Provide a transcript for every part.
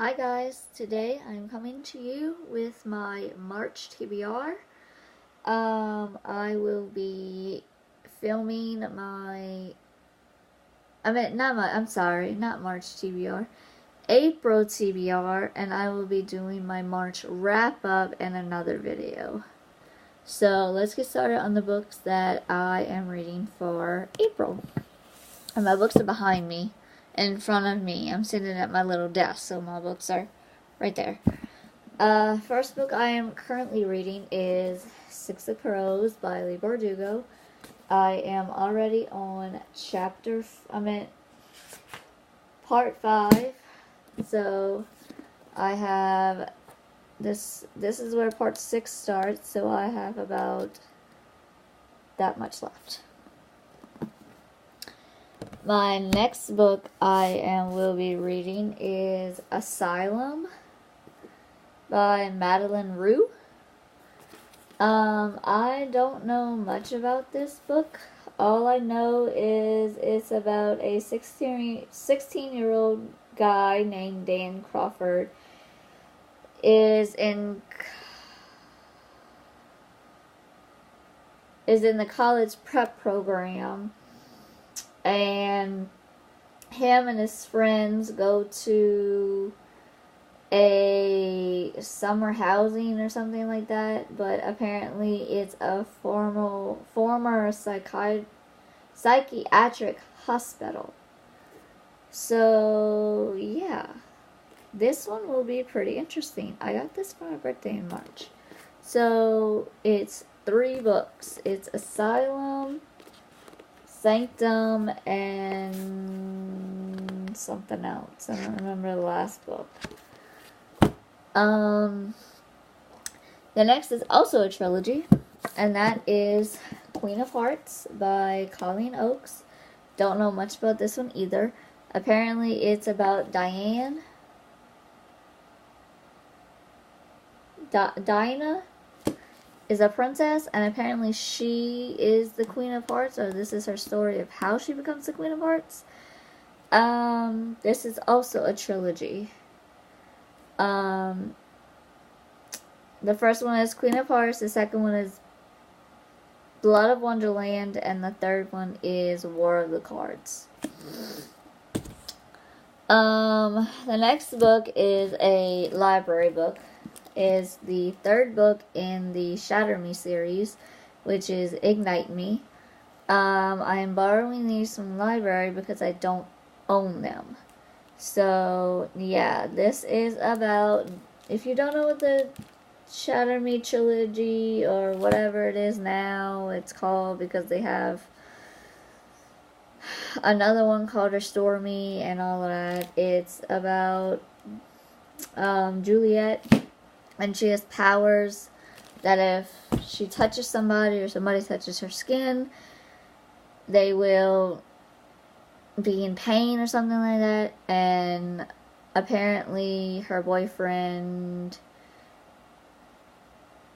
Hi guys, today I'm coming to you with my March TBR. I will be filming not March TBR, April TBR, and I will be doing my March wrap up in another video. So let's get started on the books that I am reading for April. And my books are behind me. In front of me. I'm sitting at my little desk, so my books are right there. First book I am currently reading is Six of Crows by Leigh Bardugo. I am already on part 5. So I have this is where part 6 starts, so I have about that much left. My next book will be reading is Asylum by Madeleine Roux. I don't know much about this book. All I know is it's about a 16-year-old guy named Dan Crawford is in the college prep program. And him and his friends go to a summer housing or something like that, but apparently it's a former psychiatric hospital. So yeah, this one will be pretty interesting. I got this for my birthday in March. So it's 3 books. It's Asylum, Sanctum, and something else. I don't remember the last book. The next is also a trilogy, and that is Queen of Hearts by Colleen Oakes. Don't know much about this one either. Apparently it's about Diana is a princess, and apparently she is the Queen of Hearts, or this is her story of how she becomes the Queen of Hearts. This is also a trilogy. The first one is Queen of Hearts, the second one is Blood of Wonderland, and the third one is War of the Cards. The next book is a library book. Is the 3rd book in the Shatter Me series, which is Ignite Me. I am borrowing these from the library because I don't own them. So yeah, this is about, if you don't know what the Shatter Me trilogy or whatever it is now it's called, because they have another one called Restore Me and all of that. It's about Juliet. And she has powers that if she touches somebody or somebody touches her skin, they will be in pain or something like that. And apparently her boyfriend,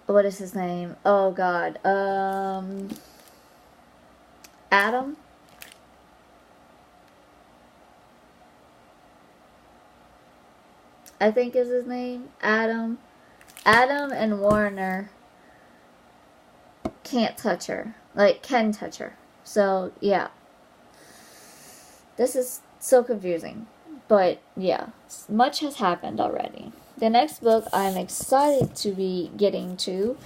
what is his name? Oh God. Adam? I think is his name. Adam and Warner can't touch her. Can touch her. So, yeah. This is so confusing. But, yeah. Much has happened already. The next book I'm excited to be getting to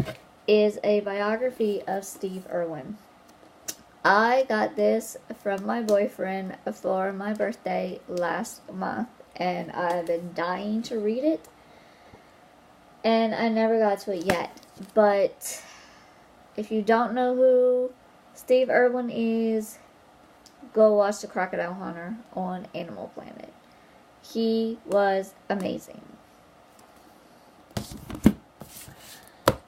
is a biography of Steve Irwin. I got this from my boyfriend for my birthday last month, and I've been dying to read it. And I never got to it yet. But if you don't know who Steve Irwin is, go watch The Crocodile Hunter on Animal Planet. He was amazing.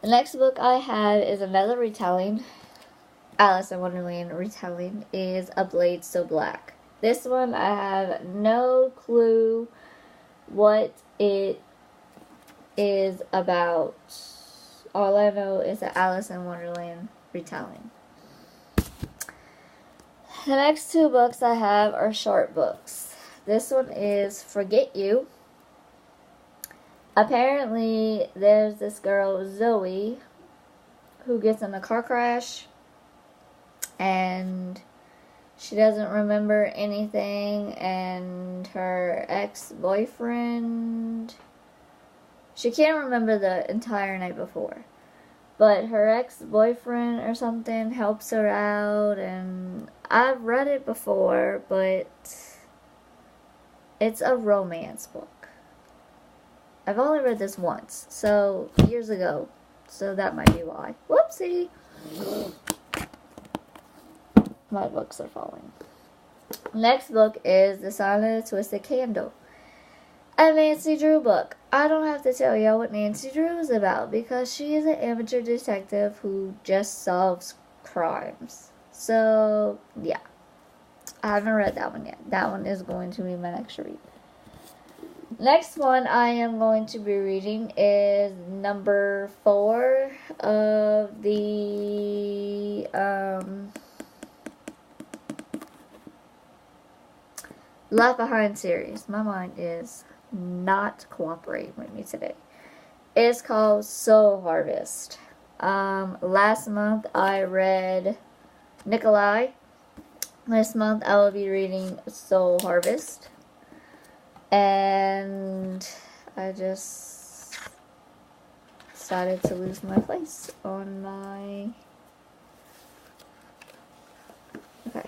The next book I have is another retelling. Alice in Wonderland retelling is A Blade So Black. This one I have no clue what it is about. All I know is that Alice in Wonderland retelling. The next 2 books I have are short books. This one is Forget You Apparently, there's this girl, Zoe, who gets in a car crash and she doesn't remember anything, and her ex-boyfriend, she can't remember the entire night before, but her ex-boyfriend or something helps her out, and I've read it before, but it's a romance book. I've only read this once, so years ago, so that might be why. Whoopsie! My books are falling. Next book is The Sign of the Twisted Candle, a Nancy Drew book. I don't have to tell y'all what Nancy Drew is about because she is an amateur detective who just solves crimes. So, yeah. I haven't read that one yet. That one is going to be my next read. Next one I am going to be reading is number 4 of the Left Behind series. My mind is not cooperating with me today. It's called Soul Harvest. Last month I read Nikolai. This month I will be reading Soul Harvest. And I just decided to lose my place on my... Okay.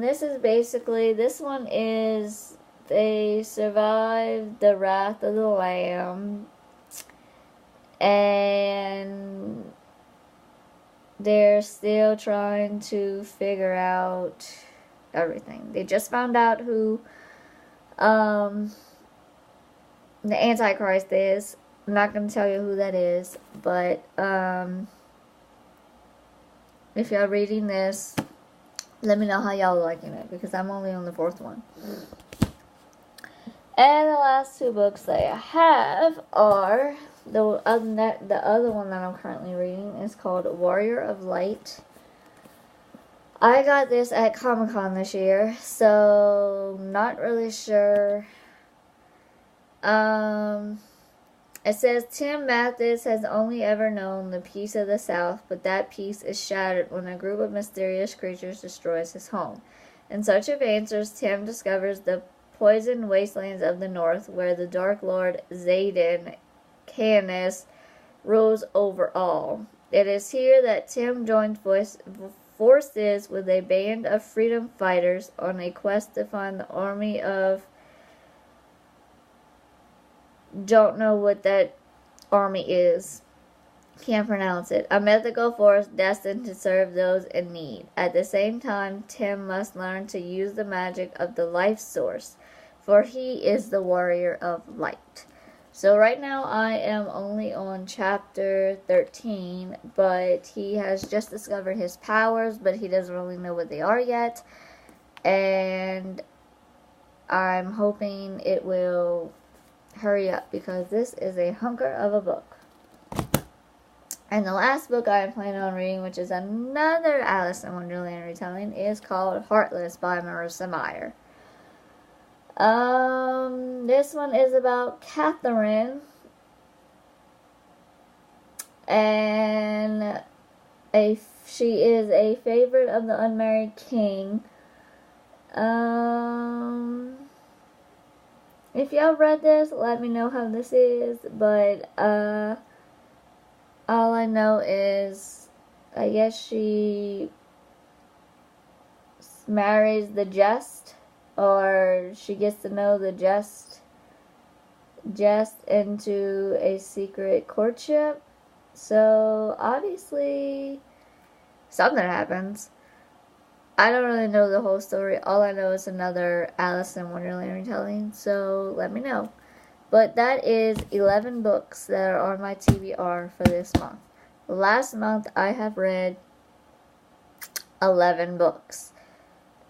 This is basically, this one is, they survived the Wrath of the Lamb, and they're still trying to figure out everything. They just found out who, the Antichrist is. I'm not going to tell you who that is, but, if y'all reading this, let me know how y'all liking it, because I'm only on the 4th one. And the last 2 books that I have are, the other one that I'm currently reading is called Warrior of Light. I got this at Comic-Con this year, so not really sure. It says, Tim Mathis has only ever known the peace of the South, but that peace is shattered when a group of mysterious creatures destroys his home. In search of answers, Tim discovers the poisoned wastelands of the North, where the Dark Lord Zayden Canis rules over all. It is here that Tim joins forces with a band of freedom fighters on a quest to find the army of... Don't know what that army is. Can't pronounce it. A mythical force destined to serve those in need. At the same time, Tim must learn to use the magic of the life source, for he is the warrior of light. So right now I am only on chapter 13, but he has just discovered his powers, but he doesn't really know what they are yet. And I'm hoping it will hurry up, because this is a hunker of a book. And the last book I am planning on reading, which is another Alice in Wonderland retelling, is called Heartless by Marissa Meyer. This one is about Catherine, and she is a favorite of the unmarried king. If y'all read this, let me know how this is, but, all I know is, I guess she marries the Jest, or she gets to know the Jest into a secret courtship, so, obviously, something happens. I don't really know the whole story. All I know is another Alice in Wonderland retelling, so let me know. But that is 11 books that are on my TBR for this month. Last month, I have read 11 books.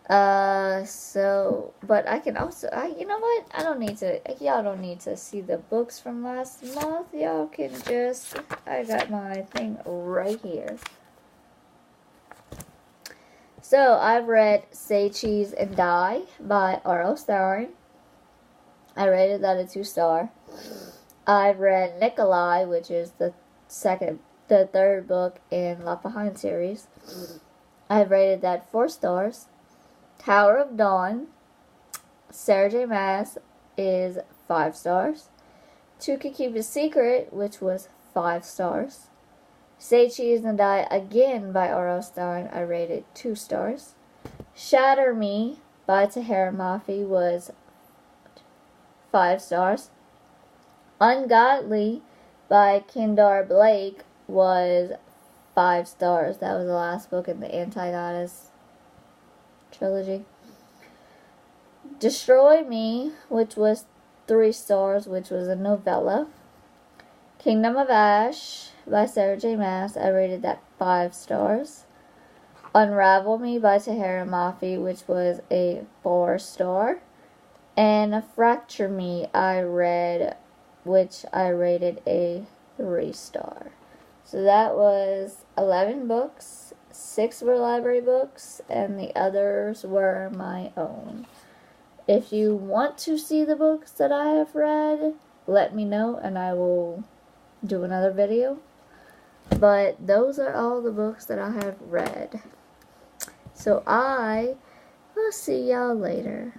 But I can also, you know what? Y'all don't need to see the books from last month. Y'all can just, I got my thing right here. So, I've read Say Cheese and Die by R.L. Stine. I rated that a 2-star. I've read Nikolai, which is the third book in Left Behind series. I've rated that 4 stars. Tower of Dawn, Sarah J. Maas, is 5 stars. Two Could Keep a Secret, which was 5 stars. Say Cheese and Die Again by R.L. Stine, I rated 2 stars. Shatter Me by Tahereh Mafi was 5 stars. Ungodly by Kendare Blake was 5 stars. That was the last book in the Anti-Goddess trilogy. Destroy Me, which was 3 stars, which was a novella. Kingdom of Ash by Sarah J. Maas, I rated that 5 stars. Unravel Me by Tahereh Mafi, which was a 4 star. And Fracture Me, which I rated a 3 star. So that was 11 books. 6 were library books, and the others were my own. If you want to see the books that I have read, let me know and I will do another video. But those are all the books that I have read. So I will see y'all later.